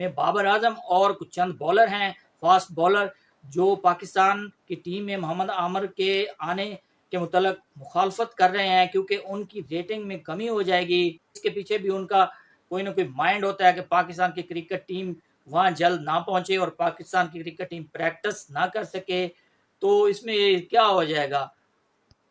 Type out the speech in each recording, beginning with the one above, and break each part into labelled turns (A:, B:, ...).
A: میں بابر اعظم اور کچھ چند بولر ہیں فاسٹ بولر جو پاکستان کی ٹیم میں محمد عامر کے آنے کے متعلق مخالفت کر رہے ہیں کیونکہ ان کی ریٹنگ میں کمی ہو جائے گی۔ اس کے پیچھے بھی ان کا کوئی نہ کوئی مائنڈ ہوتا ہے کہ پاکستان کی کرکٹ ٹیم وہاں جلد نہ پہنچے اور پاکستان کی کرکٹ ٹیم پریکٹس نہ کر سکے، تو اس میں کیا ہو جائے گا؟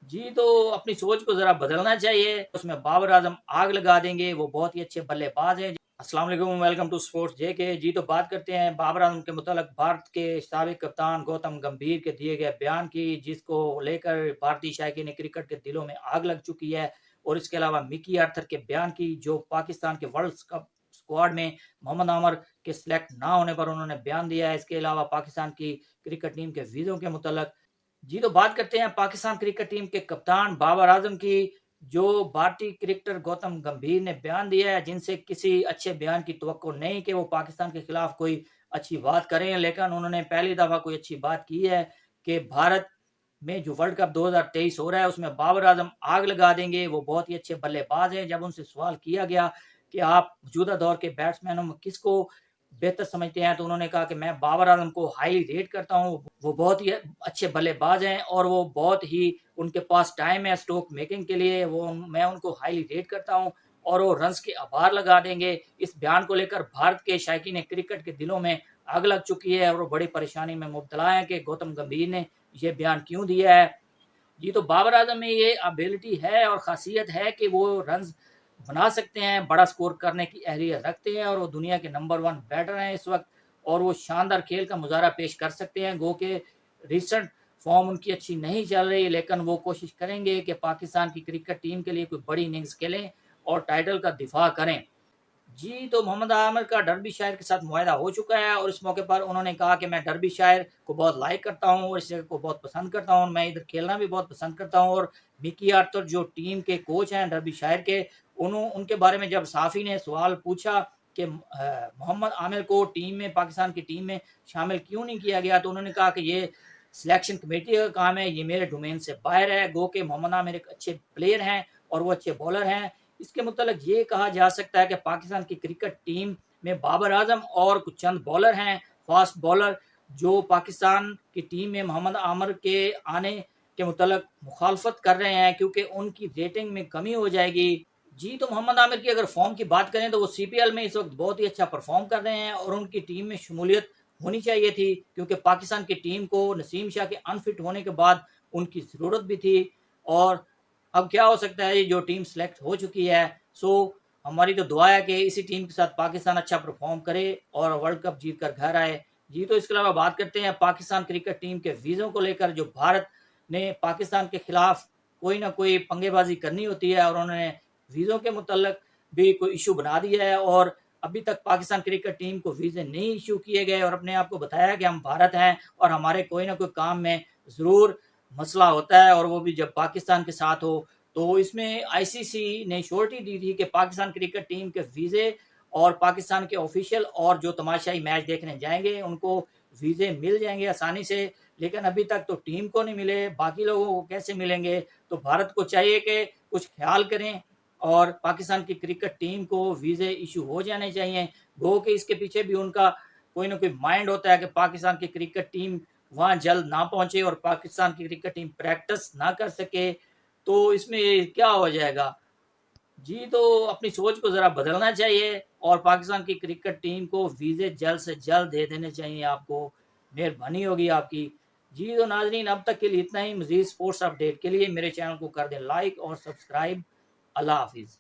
A: جی تو اپنی سوچ کو ذرا بدلنا چاہیے۔ اس میں بابر اعظم آگ لگا دیں گے، وہ بہت ہی اچھے بلے باز ہیں۔ السلام علیکم، ویلکم ٹو اسپورٹس جے کے۔ جی تو بات کرتے ہیں بابر اعظم کے متعلق بھارت کے سابق کپتان گوتم گمبھیر کے دیے گئے بیان کی، جس کو لے کر بھارتی شائقین کرکٹ کے دلوں میں آگ لگ چکی ہے، اور اس کے علاوہ مکی آرتھر کے بیان کی جو پاکستان کے ورلڈ کپ اسکواڈ میں محمد عامر کے سلیکٹ نہ ہونے پر انہوں نے بیان دیا ہے۔ اس کے علاوہ پاکستان کی کرکٹ ٹیم کے ویزوں کے متعلق جی تو بات کرتے ہیں پاکستان کرکٹ ٹیم کے کپتان بابر اعظم کی، جو بھارتی کرکٹر گوتم گمبھیر نے بیان دیا ہے، جن سے کسی اچھے بیان کی توقع نہیں کہ وہ پاکستان کے خلاف کوئی اچھی بات کریں، لیکن انہوں نے پہلی دفعہ کوئی اچھی بات کی ہے کہ بھارت میں جو ورلڈ کپ 2023 ہو رہا ہے اس میں بابر اعظم آگ لگا دیں گے، وہ بہت ہی اچھے بلے باز ہیں۔ جب ان سے سوال کیا گیا کہ آپ موجودہ دور کے بیٹسمینوں میں کس کو بہتر سمجھتے ہیں، تو انہوں نے کہا کہ میں بابر اعظم کو ہائیلی ریٹ کرتا ہوں، وہ بہت ہی اچھے بلے باز ہیں اور وہ بہت ہی ان کے پاس ٹائم ہے سٹروک میکنگ کے لیے، میں ان کو ہائیلی ریٹ کرتا ہوں اور وہ رنز کے آبار لگا دیں گے۔ اس بیان کو لے کر بھارت کے شائقین کرکٹ کے دلوں میں آگ لگ چکی ہے اور وہ بڑی پریشانی میں مبتلا ہیں کہ گوتم گمبھیر نے یہ بیان کیوں دیا ہے۔ جی تو بابر اعظم میں یہ ابیلٹی ہے اور خاصیت ہے کہ وہ رنز بنا سکتے ہیں، بڑا سکور کرنے کی اہلیت رکھتے ہیں اور وہ دنیا کے نمبر 1 بیٹر ہیں اس وقت، اور وہ شاندار کھیل کا مظاہرہ پیش کر سکتے ہیں۔ گو کہ ریسنٹ فارم ان کی اچھی نہیں چل رہی، لیکن وہ کوشش کریں گے کہ پاکستان کی کرکٹ ٹیم کے لیے کوئی بڑی اننگز کھیلیں اور ٹائٹل کا دفاع کریں۔ جی تو محمد عامر کا ڈربی شائر کے ساتھ معاہدہ ہو چکا ہے اور اس موقع پر انہوں نے کہا کہ میں ڈربی شائر کو بہت لائک کرتا ہوں اور اس جگہ کو بہت پسند کرتا ہوں، میں ادھر کھیلنا بھی بہت پسند کرتا ہوں۔ اور مکی آرتھر جو ٹیم کے کوچ ہیں ڈربی شائر کے، ان کے بارے میں جب صحافی نے سوال پوچھا کہ محمد عامر کو ٹیم میں پاکستان کی ٹیم میں شامل کیوں نہیں کیا گیا، تو انہوں نے کہا کہ یہ سلیکشن کمیٹی کا کام ہے، یہ میرے ڈومین سے باہر ہے۔ گو کہ محمد عامر ایک اچھے پلیئر ہیں اور وہ اچھے بولر ہیں۔ اس کے متعلق یہ کہا جا سکتا ہے کہ پاکستان کی کرکٹ ٹیم میں بابر اعظم اور کچھ چند بولر ہیں فاسٹ بولر جو پاکستان کی ٹیم میں محمد عامر کے آنے کے متعلق مخالفت کر رہے ہیں کیونکہ ان کی ریٹنگ میں کمی ہو جائے گی۔ جی تو محمد عامر کی اگر فارم کی بات کریں تو وہ سی پی ایل میں اس وقت بہت ہی اچھا پرفارم کر رہے ہیں اور ان کی ٹیم میں شمولیت ہونی چاہیے تھی کیونکہ پاکستان کی ٹیم کو نسیم شاہ کے انفٹ ہونے کے بعد ان کی ضرورت بھی تھی، اور اب کیا ہو سکتا ہے جو ٹیم سلیکٹ ہو چکی ہے، سو ہماری تو دعا ہے کہ اسی ٹیم کے ساتھ پاکستان اچھا پرفارم کرے اور ورلڈ کپ جیت کر گھر آئے۔ جی تو اس کے علاوہ بات کرتے ہیں پاکستان کرکٹ ٹیم کے ویزوں کو لے کر، جو بھارت نے پاکستان کے خلاف کوئی نہ کوئی پنگے بازی کرنی ہوتی ہے اور انہوں نے ویزوں کے متعلق بھی کوئی ایشو بنا دیا ہے، اور ابھی تک پاکستان کرکٹ ٹیم کو ویزے نہیں ایشو کیے گئے اور اپنے آپ کو بتایا کہ ہم بھارت ہیں اور ہمارے کوئی نہ کوئی کام میں ضرور مسئلہ ہوتا ہے، اور وہ بھی جب پاکستان کے ساتھ ہو۔ تو اس میں آئی سی سی نے شورٹی دی تھی کہ پاکستان کرکٹ ٹیم کے ویزے اور پاکستان کے آفیشیل اور جو تماشائی میچ دیکھنے جائیں گے ان کو ویزے مل جائیں گے آسانی سے، لیکن ابھی تک تو ٹیم کو نہیں ملے، باقی لوگوں کو کیسے ملیں گے؟ تو بھارت کو چاہیے کہ کچھ خیال کریں اور پاکستان کی کرکٹ ٹیم کو ویزے ایشو ہو جانے چاہیے۔ گو کہ اس کے پیچھے بھی ان کا کوئی نہ کوئی مائنڈ ہوتا ہے کہ پاکستان کی کرکٹ ٹیم وہاں جلد نہ پہنچے اور پاکستان کی کرکٹ ٹیم پریکٹس نہ کر سکے، تو اس میں کیا ہو جائے گا؟ جی تو اپنی سوچ کو ذرا بدلنا چاہیے اور پاکستان کی کرکٹ ٹیم کو ویزے جلد سے جلد دے دینے چاہیے، آپ کو مہربانی ہوگی آپ کی۔ جی تو ناظرین اب تک کے لیے اتنا ہی، مزید سپورٹس اپڈیٹ کے لیے میرے چینل کو کر دیں لائک اور سبسکرائب۔ اللہ حافظ۔